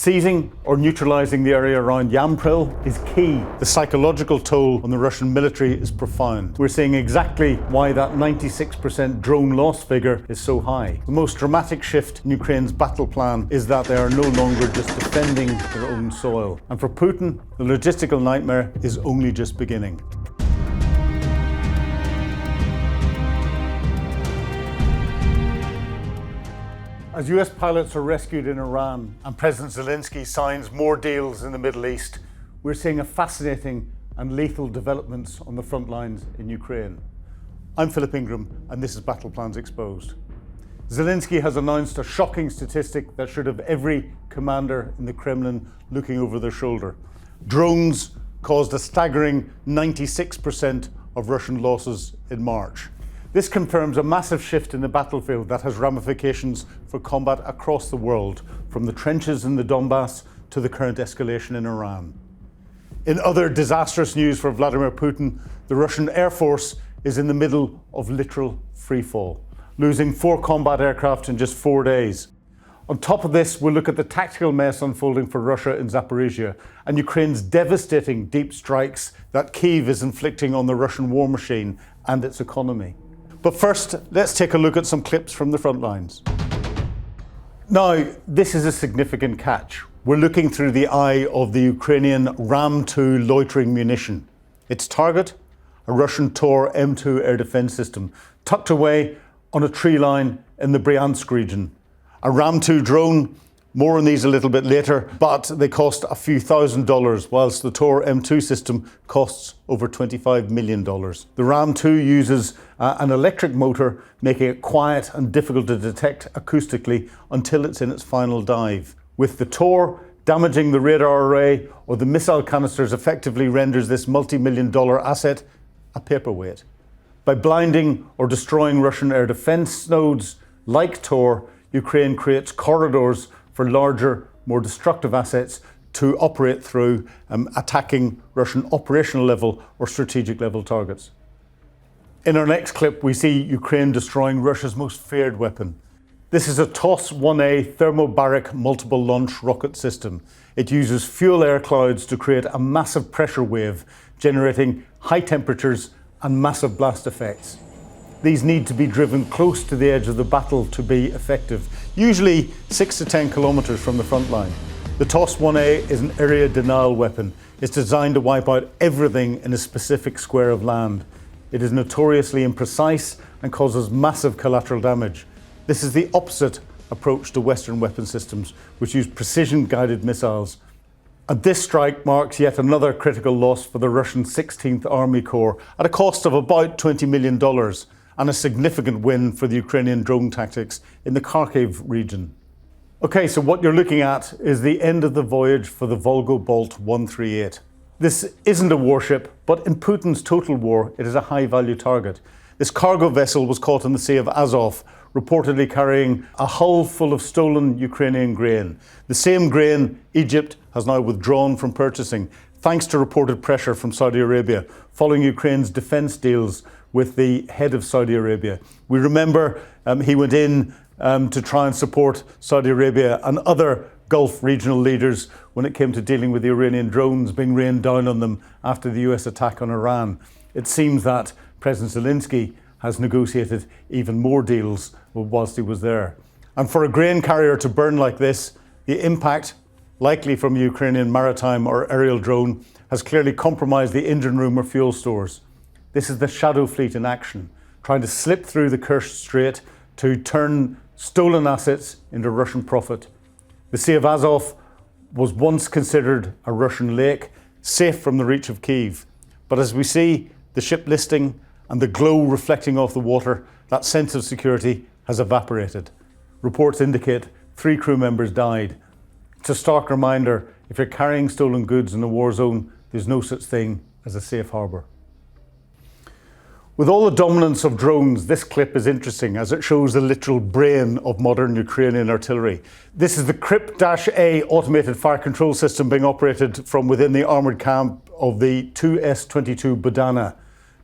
Seizing or neutralizing the area around Yampil is key. The psychological toll on the Russian military is profound. We're seeing exactly why that 96% drone loss figure is so high. The most dramatic shift in Ukraine's battle plan is that they are no longer just defending their own soil. And for Putin, the logistical nightmare is only just beginning. As US pilots are rescued in Iran and President Zelensky signs more deals in the Middle East, we're seeing a fascinating and lethal developments on the front lines in Ukraine. I'm Philip Ingram, and this is Battle Plans Exposed. Zelensky has announced a shocking statistic that should have every commander in the Kremlin looking over their shoulder. Drones caused a staggering 96% of Russian losses in March. This confirms a massive shift in the battlefield that has ramifications for combat across the world, from the trenches in the Donbass to the current escalation in Iran. In other disastrous news for Vladimir Putin, the Russian Air Force is in the middle of literal freefall, losing 4 combat aircraft in just 4 days. On top of this, we'll look at the tactical mess unfolding for Russia in Zaporizhia and Ukraine's devastating deep strikes that Kyiv is inflicting on the Russian war machine and its economy. But first, let's take a look at some clips from the front lines. Now, this is a significant catch. We're looking through the eye of the Ukrainian Ram-2 loitering munition. Its target, a Russian Tor M2 air defense system, tucked away on a tree line in the Bryansk region. A Ram-2 drone, more on these a little bit later, but they cost a few $1,000s, whilst the Tor M2 system costs over $25 million. The Ram-2 uses an electric motor, making it quiet and difficult to detect acoustically until it's in its final dive. With the Tor damaging the radar array or the missile canisters effectively renders this multi-million-dollar asset a paperweight. By blinding or destroying Russian air defense nodes like Tor, Ukraine creates corridors for larger, more destructive assets to operate through, attacking Russian operational level or strategic level targets. In our next clip, we see Ukraine destroying Russia's most feared weapon. This is a TOS-1A thermobaric multiple launch rocket system. It uses fuel air clouds to create a massive pressure wave, generating high temperatures and massive blast effects. These need to be driven close to the edge of the battle to be effective, usually 6 to 10 kilometers from the front line. The TOS-1A is an area denial weapon. It's designed to wipe out everything in a specific square of land. It is notoriously imprecise and causes massive collateral damage. This is the opposite approach to Western weapon systems, which use precision-guided missiles. And this strike marks yet another critical loss for the Russian 16th Army Corps at a cost of about $20 million. And a significant win for the Ukrainian drone tactics in the Kharkiv region. Okay, so what you're looking at is the end of the voyage for the VOLGO-BALT 138. This isn't a warship, but in Putin's total war, it is a high-value target. This cargo vessel was caught in the Sea of Azov, reportedly carrying a hull full of stolen Ukrainian grain. The same grain Egypt has now withdrawn from purchasing, thanks to reported pressure from Saudi Arabia, following Ukraine's defense deals with the head of Saudi Arabia. We remember he went in to try and support Saudi Arabia and other Gulf regional leaders when it came to dealing with the Iranian drones being rained down on them after the US attack on Iran. It seems that President Zelensky has negotiated even more deals whilst he was there. And for a grain carrier to burn like this, the impact, likely from a Ukrainian maritime or aerial drone, has clearly compromised the engine room or fuel stores. This is the Shadow Fleet in action, trying to slip through the Kerch Strait to turn stolen assets into Russian profit. The Sea of Azov was once considered a Russian lake, safe from the reach of Kyiv. But as we see the ship listing and the glow reflecting off the water, that sense of security has evaporated. Reports indicate 3 crew members died. It's a stark reminder, if you're carrying stolen goods in a war zone, there's no such thing as a safe harbour. With all the dominance of drones, this clip is interesting as it shows the literal brain of modern Ukrainian artillery. This is the Crip-A automated fire control system being operated from within the armoured camp of the 2S-22 Budana.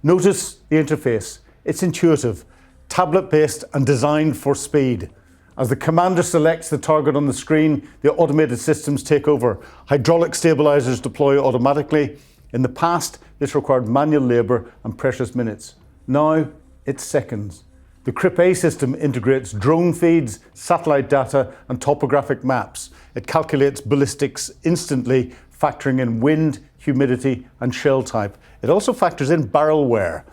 Notice the interface. It's intuitive, tablet-based and designed for speed. As the commander selects the target on the screen, the automated systems take over. Hydraulic stabilizers deploy automatically. In the past, this required manual labor and precious minutes. Now, it's seconds. The Crippling system integrates drone feeds, satellite data, and topographic maps. It calculates ballistics instantly, factoring in wind, humidity, and shell type. It also factors in barrel wear.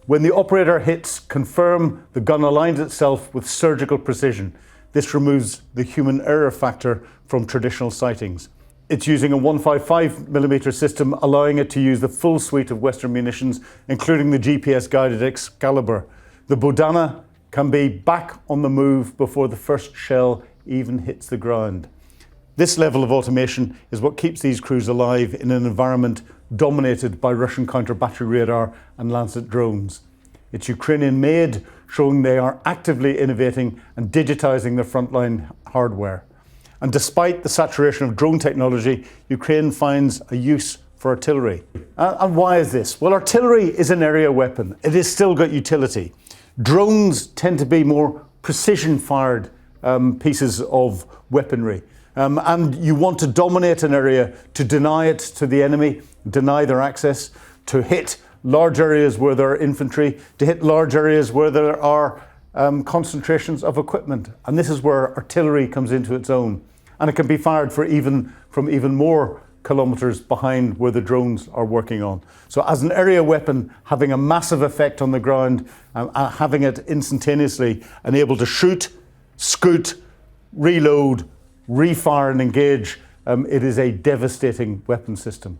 When the operator hits confirm, the gun aligns itself with surgical precision. This removes the human error factor from traditional sightings. It's using a 155mm system, allowing it to use the full suite of Western munitions, including the GPS-guided Excalibur. The Bodana can be back on the move before the first shell even hits the ground. This level of automation is what keeps these crews alive in an environment dominated by Russian counter-battery radar and Lancet drones. It's Ukrainian-made, showing they are actively innovating and digitizing their frontline hardware. And despite the saturation of drone technology, Ukraine finds a use for artillery. And why is this? Well, artillery is an area weapon. It has still got utility. Drones tend to be more precision-fired pieces of weaponry. And you want to dominate an area to deny it to the enemy, deny their access, to hit large areas where there are infantry, to hit large areas where there are concentrations of equipment. And this is where artillery comes into its own. And it can be fired from even more kilometers behind where the drones are working on. So as an area weapon, having a massive effect on the ground, having it instantaneously and able to shoot, scoot, reload, refire and engage, it is a devastating weapon system.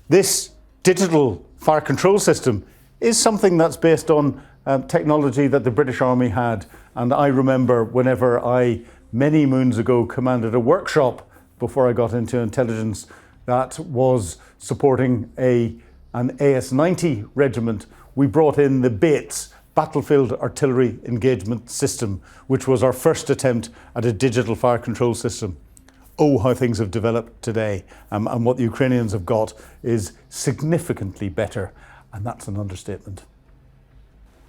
This digital fire control system is something that's based on technology that the British Army had. And I remember whenever I, many moons ago, commanded a workshop before I got into intelligence that was supporting an AS-90 regiment, we brought in the Bates Battlefield Artillery Engagement System, which was our first attempt at a digital fire control system. Oh, how things have developed today. And what the Ukrainians have got is significantly better. And that's an understatement.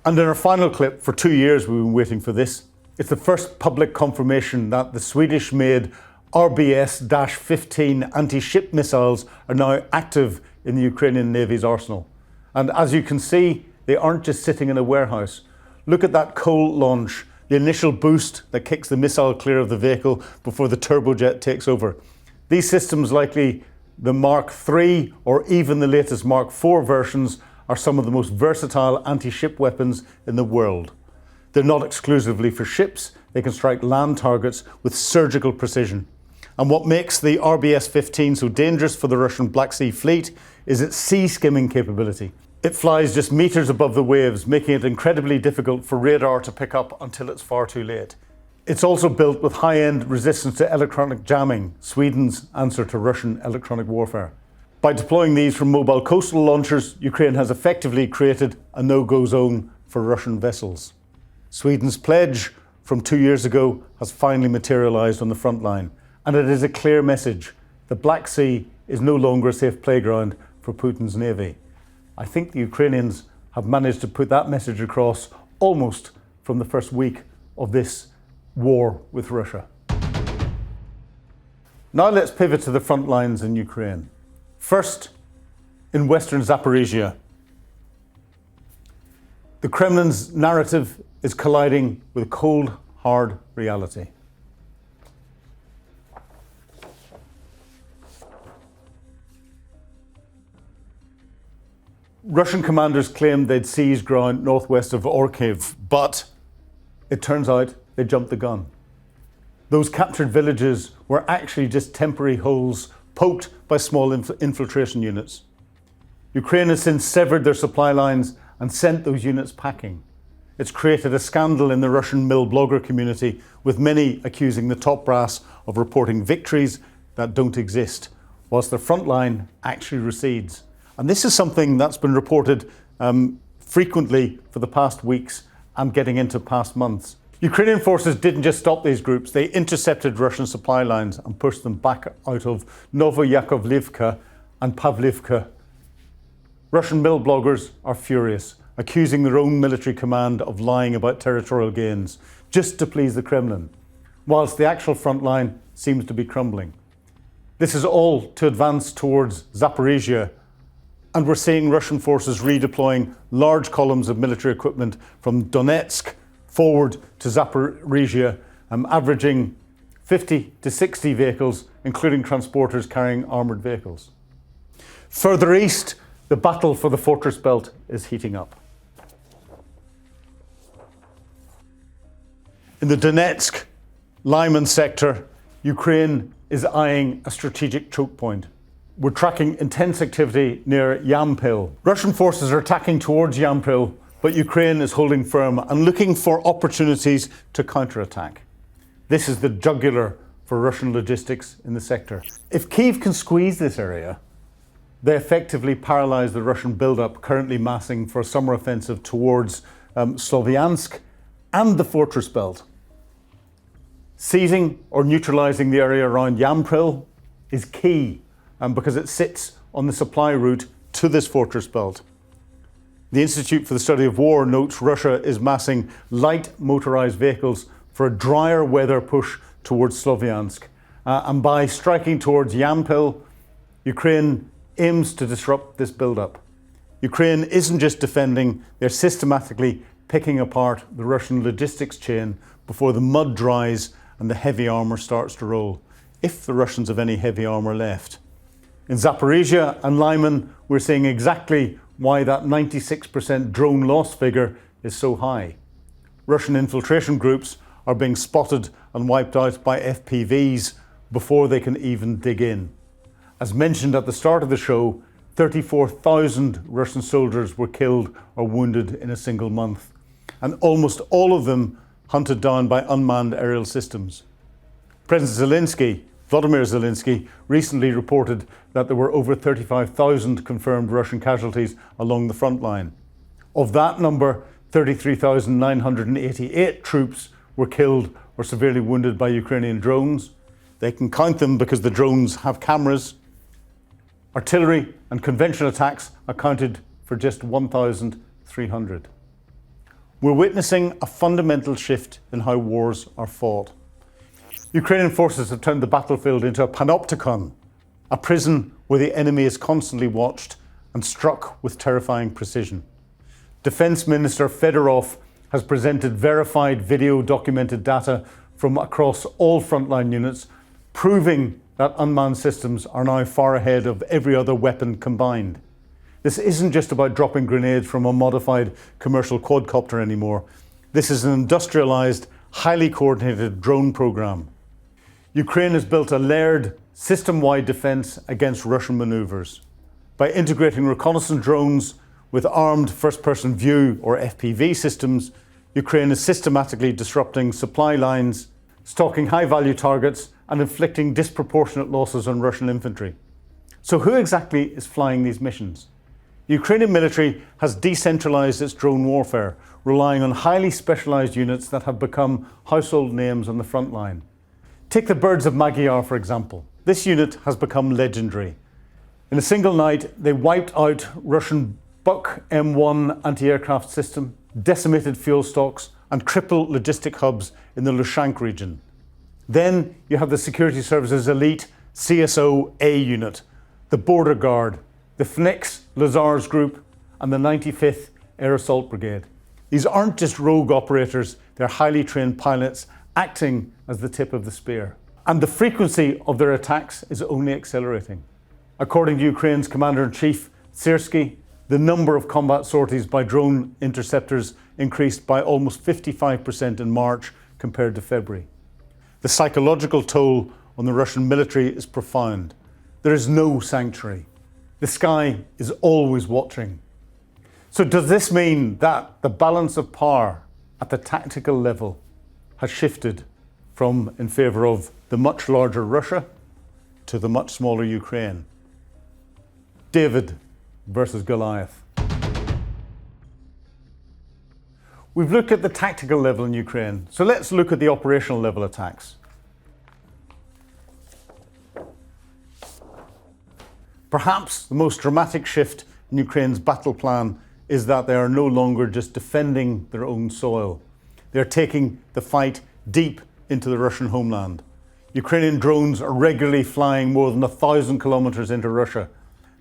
And in our final clip, for 2 years we've been waiting for this. It's the first public confirmation that the Swedish-made RBS-15 anti-ship missiles are now active in the Ukrainian Navy's arsenal. And as you can see, they aren't just sitting in a warehouse. Look at that cold launch, the initial boost that kicks the missile clear of the vehicle before the turbojet takes over. These systems, likely the Mark III or even the latest Mark IV versions, are some of the most versatile anti-ship weapons in the world. They're not exclusively for ships, they can strike land targets with surgical precision. And what makes the RBS-15 so dangerous for the Russian Black Sea Fleet is its sea skimming capability. It flies just meters above the waves, making it incredibly difficult for radar to pick up until it's far too late. It's also built with high-end resistance to electronic jamming, Sweden's answer to Russian electronic warfare. By deploying these from mobile coastal launchers, Ukraine has effectively created a no-go zone for Russian vessels. Sweden's pledge from 2 years ago has finally materialized on the front line, and it is a clear message. The Black Sea is no longer a safe playground for Putin's navy. I think the Ukrainians have managed to put that message across almost from the first week of this war with Russia. Now let's pivot to the front lines in Ukraine. First, in western Zaporizhia. The Kremlin's narrative is colliding with cold, hard reality. Russian commanders claimed they'd seized ground northwest of Orkiv, but it turns out they jumped the gun. Those captured villages were actually just temporary holes poked by small infiltration units. Ukraine has since severed their supply lines and sent those units packing. It's created a scandal in the Russian mill blogger community, with many accusing the top brass of reporting victories that don't exist, whilst the front line actually recedes. And this is something that's been reported frequently for the past weeks and getting into past months. Ukrainian forces didn't just stop these groups, they intercepted Russian supply lines and pushed them back out of Novoyakovlivka and Pavlivka. Russian mill bloggers are furious, accusing their own military command of lying about territorial gains. just to please the Kremlin, whilst the actual front line seems to be crumbling. This is all to advance towards Zaporizhia, and we're seeing Russian forces redeploying large columns of military equipment from Donetsk forward to Zaporizhia, averaging 50 to 60 vehicles, including transporters carrying armoured vehicles. Further east, the battle for the fortress belt is heating up. In the Donetsk Lyman sector, Ukraine is eyeing a strategic choke point. We're tracking intense activity near Yampil. Russian forces are attacking towards Yampil, but Ukraine is holding firm and looking for opportunities to counterattack. This is the jugular for Russian logistics in the sector. If Kyiv can squeeze this area, they effectively paralyze the Russian buildup currently massing for a summer offensive towards Slovyansk and the fortress belt. Seizing or neutralizing the area around Yampil is key because it sits on the supply route to this fortress belt. The Institute for the Study of War notes Russia is massing light motorized vehicles for a drier weather push towards Slovyansk. And by striking towards Yampil, Ukraine aims to disrupt this buildup. Ukraine isn't just defending, they're systematically picking apart the Russian logistics chain before the mud dries and the heavy armour starts to roll, if the Russians have any heavy armour left. In Zaporizhia and Lyman, we're seeing exactly why that 96% drone loss figure is so high. Russian infiltration groups are being spotted and wiped out by FPVs before they can even dig in. As mentioned at the start of the show, 34,000 Russian soldiers were killed or wounded in a single month, and almost all of them hunted down by unmanned aerial systems. President Volodymyr Zelensky, recently reported that there were over 35,000 confirmed Russian casualties along the front line. Of that number, 33,988 troops were killed or severely wounded by Ukrainian drones. They can count them because the drones have cameras. Artillery and conventional attacks accounted for just 1,300. We're witnessing a fundamental shift in how wars are fought. Ukrainian forces have turned the battlefield into a panopticon, a prison where the enemy is constantly watched and struck with terrifying precision. Defense Minister Fedorov has presented verified video documented data from across all frontline units, proving that unmanned systems are now far ahead of every other weapon combined. This isn't just about dropping grenades from a modified commercial quadcopter anymore. This is an industrialized, highly coordinated drone program. Ukraine has built a layered, system-wide defense against Russian maneuvers. By integrating reconnaissance drones with armed first-person view or FPV systems, Ukraine is systematically disrupting supply lines, stalking high-value targets, and inflicting disproportionate losses on Russian infantry. So who exactly is flying these missions? The Ukrainian military has decentralized its drone warfare, relying on highly specialized units that have become household names on the front line. Take the Birds of Magyar, for example. This unit has become legendary. In a single night, they wiped out Russian Buk M1 anti-aircraft system, decimated fuel stocks, and crippled logistic hubs in the Lushansk region. Then you have the Security Services Elite CSO-A unit, the Border Guard, the FNIX Lazars Group, and the 95th Air Assault Brigade. These aren't just rogue operators, they're highly trained pilots acting as the tip of the spear. And the frequency of their attacks is only accelerating. According to Ukraine's Commander-in-Chief, Syrsky, the number of combat sorties by drone interceptors increased by almost 55% in March compared to February. The psychological toll on the Russian military is profound. There is no sanctuary. The sky is always watching. So does this mean that the balance of power at the tactical level has shifted from in favour of the much larger Russia to the much smaller Ukraine? David versus Goliath. We've looked at the tactical level in Ukraine, so let's look at the operational level attacks. Perhaps the most dramatic shift in Ukraine's battle plan is that they are no longer just defending their own soil. They're taking the fight deep into the Russian homeland. Ukrainian drones are regularly flying more than 1,000 kilometers into Russia.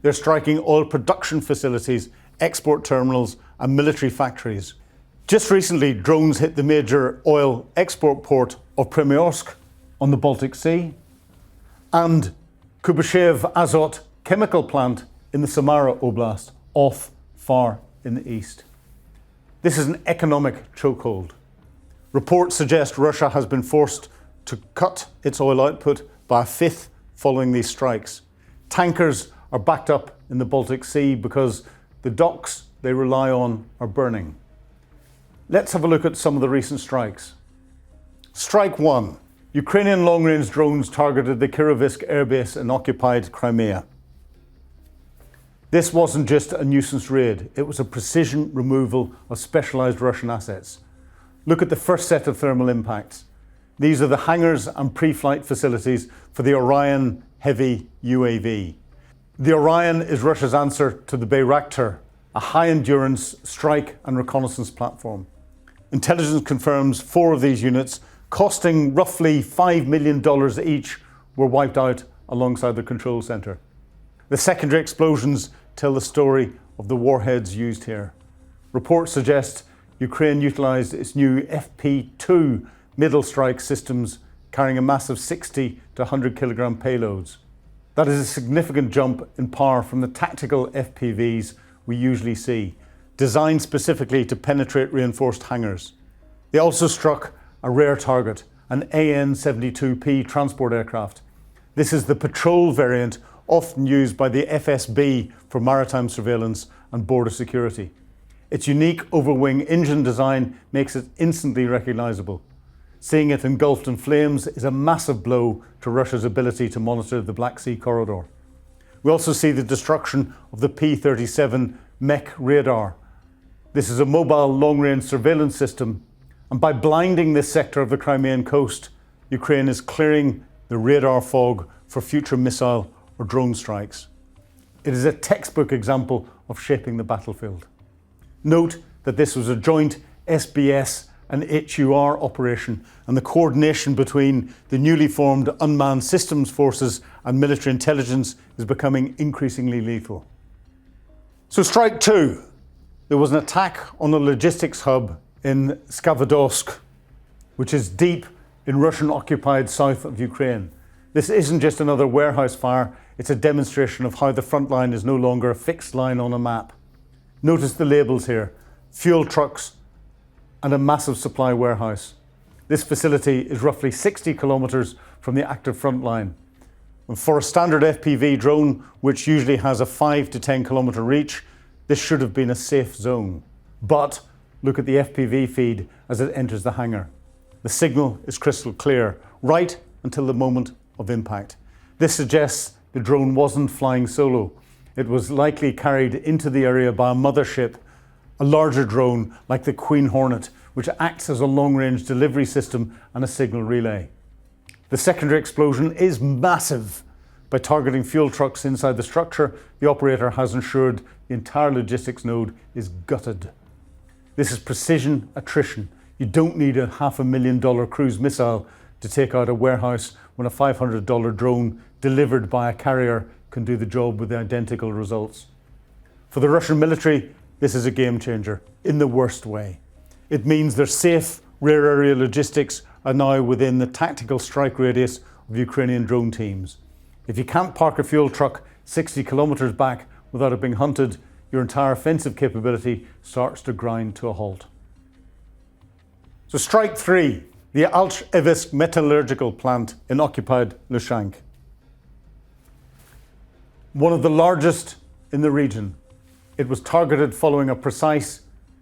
They're striking oil production facilities, export terminals, and military factories. Just recently, drones hit the major oil export port of Primorsk on the Baltic Sea and Sea of Azov chemical plant in the Samara Oblast, off far in the east. This is an economic chokehold. Reports suggest Russia has been forced to cut its oil output by a fifth following these strikes. Tankers are backed up in the Baltic Sea because the docks they rely on are burning. Let's have a look at some of the recent strikes. Strike 1. Ukrainian long-range drones targeted the Kirovsk airbase in occupied Crimea. This wasn't just a nuisance raid, it was a precision removal of specialised Russian assets. Look at the first set of thermal impacts. These are the hangars and pre-flight facilities for the Orion heavy UAV. The Orion is Russia's answer to the Bayraktar, a high-endurance strike and reconnaissance platform. Intelligence confirms 4 of these units, costing roughly $5 million each, were wiped out alongside the control centre. The secondary explosions tell the story of the warheads used here. Reports suggest Ukraine utilised its new FP2 middle strike systems carrying a massive 60 to 100 kilogram payloads. That is a significant jump in power from the tactical FPVs we usually see, designed specifically to penetrate reinforced hangars. They also struck a rare target, an AN-72P transport aircraft. This is the patrol variant often used by the FSB for maritime surveillance and border security. Its unique overwing engine design makes it instantly recognisable. Seeing it engulfed in flames is a massive blow to Russia's ability to monitor the Black Sea corridor. We also see the destruction of the P-37 mech radar. This is a mobile long-range surveillance system, and by blinding this sector of the Crimean coast, Ukraine is clearing the radar fog for future missile or drone strikes. It is a textbook example of shaping the battlefield. Note that this was a joint SBS and HUR operation, and the coordination between the newly formed unmanned systems forces and military intelligence is becoming increasingly lethal. So strike 2. There was an attack on the logistics hub in Svitlodarsk, which is deep in Russian-occupied south of Ukraine. This isn't just another warehouse fire, it's a demonstration of how the front line is no longer a fixed line on a map. Notice the labels here: fuel trucks and a massive supply warehouse. This facility is roughly 60 kilometers from the active front line. And for a standard FPV drone, which usually has a 5 to 10 kilometer reach, this should have been a safe zone. But look at the FPV feed as it enters the hangar. The signal is crystal clear, right until the moment of impact. This suggests the drone wasn't flying solo. It was likely carried into the area by a mothership, a larger drone like the Queen Hornet, which acts as a long-range delivery system and a signal relay. The secondary explosion is massive. By targeting fuel trucks inside the structure, the operator has ensured the entire logistics node is gutted. This is precision attrition. You don't need a $500,000 cruise missile to take out a warehouse when a $500 drone delivered by a carrier can do the job with identical results. For the Russian military, this is a game changer in the worst way. It means their safe, rare area logistics are now within the tactical strike radius of Ukrainian drone teams. If you can't park a fuel truck 60 kilometers back without it being hunted, your entire offensive capability starts to grind to a halt. So strike 3, the Alchevsk metallurgical plant in occupied Lushansk. One of the largest in the region. It was targeted following a precise,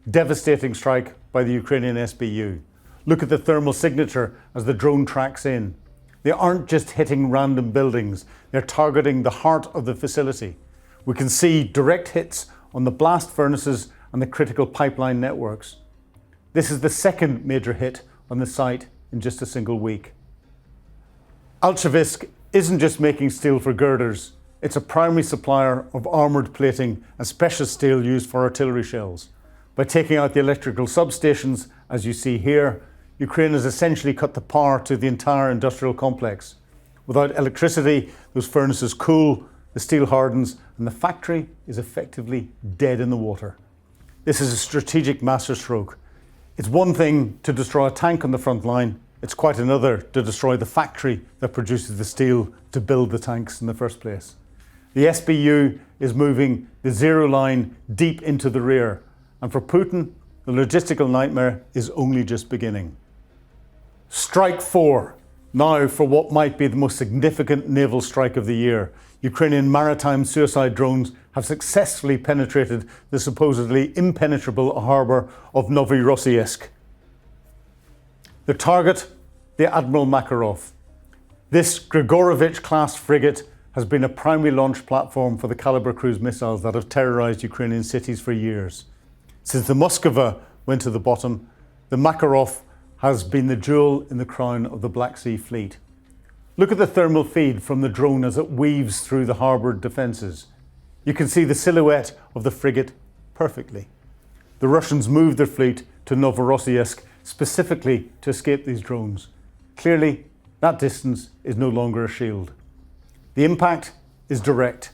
devastating strike by the Ukrainian SBU. Look at the thermal signature as the drone tracks in. They aren't just hitting random buildings, they're targeting the heart of the facility. We can see direct hits on the blast furnaces and the critical pipeline networks. This is the second major hit on the site in just a single week. Alchevsk isn't just making steel for girders, it's a primary supplier of armoured plating and specialist steel used for artillery shells. By taking out the electrical substations as you see here, Ukraine has essentially cut the power to the entire industrial complex. Without electricity, those furnaces cool, the steel hardens, and the factory is effectively dead in the water. This is a strategic masterstroke. It's one thing to destroy a tank on the front line, it's quite another to destroy the factory that produces the steel to build the tanks in the first place. The SBU is moving the zero line deep into the rear, and for Putin, the logistical nightmare is only just beginning. Strike 4. Now for what might be the most significant naval strike of the year. Ukrainian maritime suicide drones have successfully penetrated the supposedly impenetrable harbour of Novorossiysk. The target, the Admiral Makarov. This Grigorovich-class frigate has been a primary launch platform for the Caliber cruise missiles that have terrorised Ukrainian cities for years. Since the Moskva went to the bottom, the Makarov has been the jewel in the crown of the Black Sea Fleet. Look at the thermal feed from the drone as it weaves through the harbour defences. You can see the silhouette of the frigate perfectly. The Russians moved their fleet to Novorossiysk specifically to escape these drones. Clearly, that distance is no longer a shield. The impact is direct.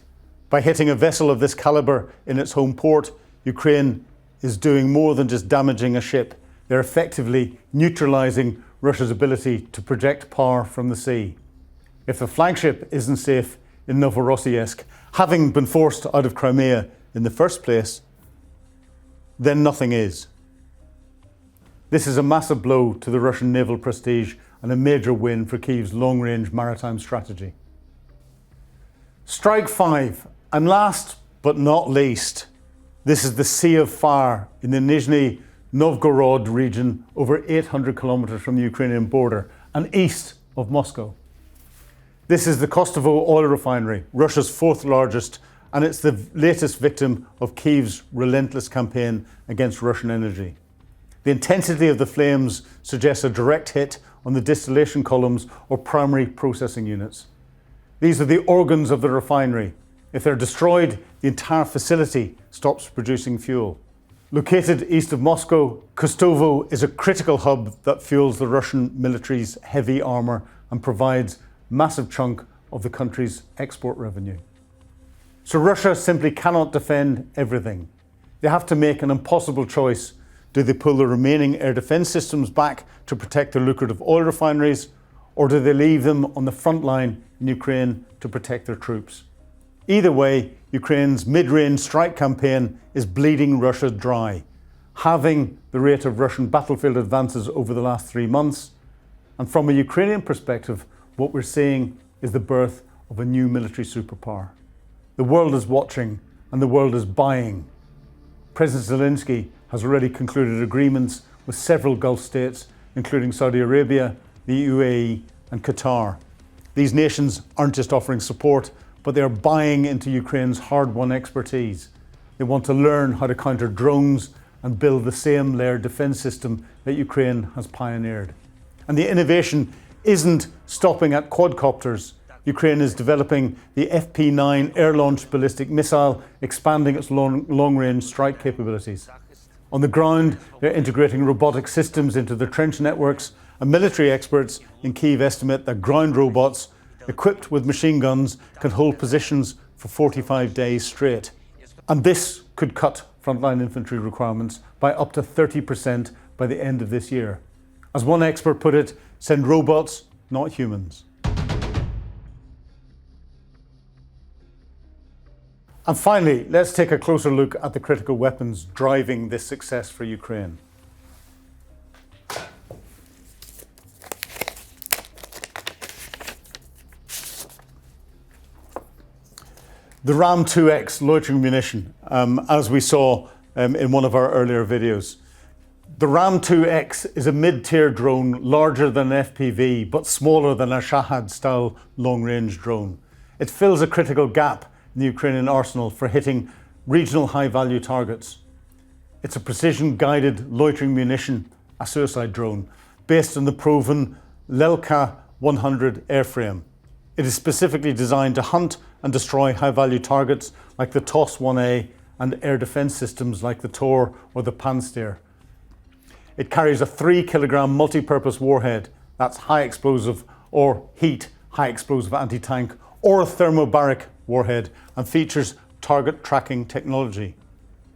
By hitting a vessel of this calibre in its home port, Ukraine is doing more than just damaging a ship. They're effectively neutralising Russia's ability to project power from the sea. If the flagship isn't safe in Novorossiysk, having been forced out of Crimea in the first place, then nothing is. This is a massive blow to the Russian naval prestige and a major win for Kyiv's long-range maritime strategy. Strike 5, and last but not least, this is the Sea of Fire in the Nizhny Novgorod region, over 800 kilometers from the Ukrainian border and east of Moscow. This is the Kostovo oil refinery, Russia's fourth largest, and it's the latest victim of Kyiv's relentless campaign against Russian energy. The intensity of the flames suggests a direct hit on the distillation columns or primary processing units. These are the organs of the refinery. If they're destroyed, the entire facility stops producing fuel. Located east of Moscow, Kostovo is a critical hub that fuels the Russian military's heavy armour and provides a massive chunk of the country's export revenue. So Russia simply cannot defend everything. They have to make an impossible choice. Do they pull the remaining air defence systems back to protect their lucrative oil refineries, or do they leave them on the front line in Ukraine to protect their troops? Either way, Ukraine's mid-range strike campaign is bleeding Russia dry, halving the rate of Russian battlefield advances over the last 3 months. And from a Ukrainian perspective, what we're seeing is the birth of a new military superpower. The world is watching and the world is buying. President Zelensky has already concluded agreements with several Gulf states, including Saudi Arabia, the UAE and Qatar. These nations aren't just offering support, but they are buying into Ukraine's hard-won expertise. They want to learn how to counter drones and build the same layered defence system that Ukraine has pioneered. And the innovation isn't stopping at quadcopters. Ukraine is developing the FP9 air-launched ballistic missile, expanding its long-range strike capabilities. On the ground, they're integrating robotic systems into their trench networks, and military experts in Kyiv estimate that ground robots equipped with machine guns can hold positions for 45 days straight. And this could cut frontline infantry requirements by up to 30% by the end of this year. As one expert put it, send robots, not humans. And finally, let's take a closer look at the critical weapons driving this success for Ukraine. The Ram-2X loitering munition, as we saw in one of our earlier videos. The Ram-2X is a mid-tier drone, larger than an FPV, but smaller than a Shahed-style long-range drone. It fills a critical gap in the Ukrainian arsenal for hitting regional high-value targets. It's a precision-guided loitering munition, a suicide drone, based on the proven Lelka 100 airframe. It is specifically designed to hunt and destroy high-value targets like the TOS-1A and air defence systems like the Tor or the Panster. It carries a 3-kilogram multi-purpose warhead, that's high explosive or heat, high explosive anti-tank, or a thermobaric warhead, and features target tracking technology.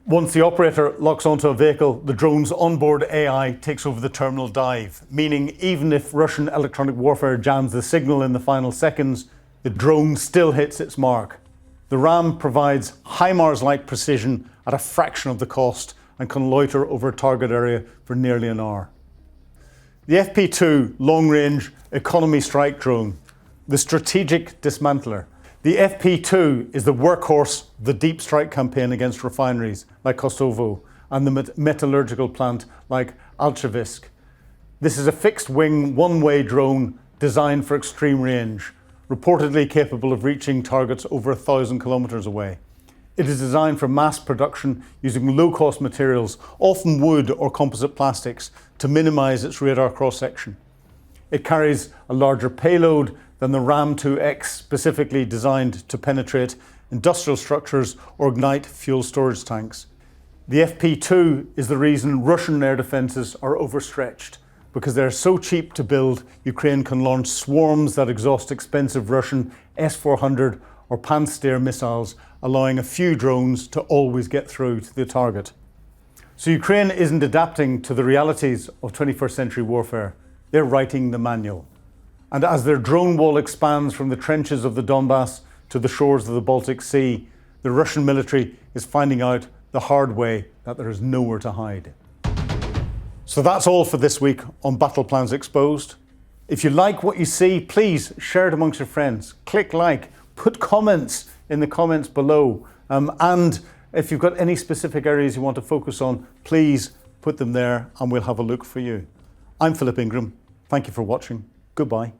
Once the operator locks onto a vehicle, the drone's onboard AI takes over the terminal dive, meaning even if Russian electronic warfare jams the signal in the final seconds, the drone still hits its mark. The RAM provides HIMARS-like precision at a fraction of the cost and can loiter over a target area for nearly an hour. The FP2 long-range economy strike drone, the strategic dismantler. The FP2 is the workhorse of the deep strike campaign against refineries like Kosovo and the metallurgical plant like Alchevsk. This is a fixed-wing, one-way drone designed for extreme range, reportedly capable of reaching targets over 1,000 kilometers away. It is designed for mass production using low-cost materials, often wood or composite plastics, to minimize its radar cross-section. It carries a larger payload than the RAM-2X, specifically designed to penetrate industrial structures or ignite fuel storage tanks. The FP2 is the reason Russian air defences are overstretched. Because they're so cheap to build, Ukraine can launch swarms that exhaust expensive Russian S-400 or Pantsir missiles, allowing a few drones to always get through to the target. So Ukraine isn't adapting to the realities of 21st century warfare. They're writing the manual. And as their drone wall expands from the trenches of the Donbass to the shores of the Baltic Sea, the Russian military is finding out the hard way that there is nowhere to hide. So that's all for this week on Battle Plans Exposed. If you like what you see, please share it amongst your friends. Click like, put comments in the comments below. And if you've got any specific areas you want to focus on, please put them there and we'll have a look for you. I'm Philip Ingram. Thank you for watching. Goodbye.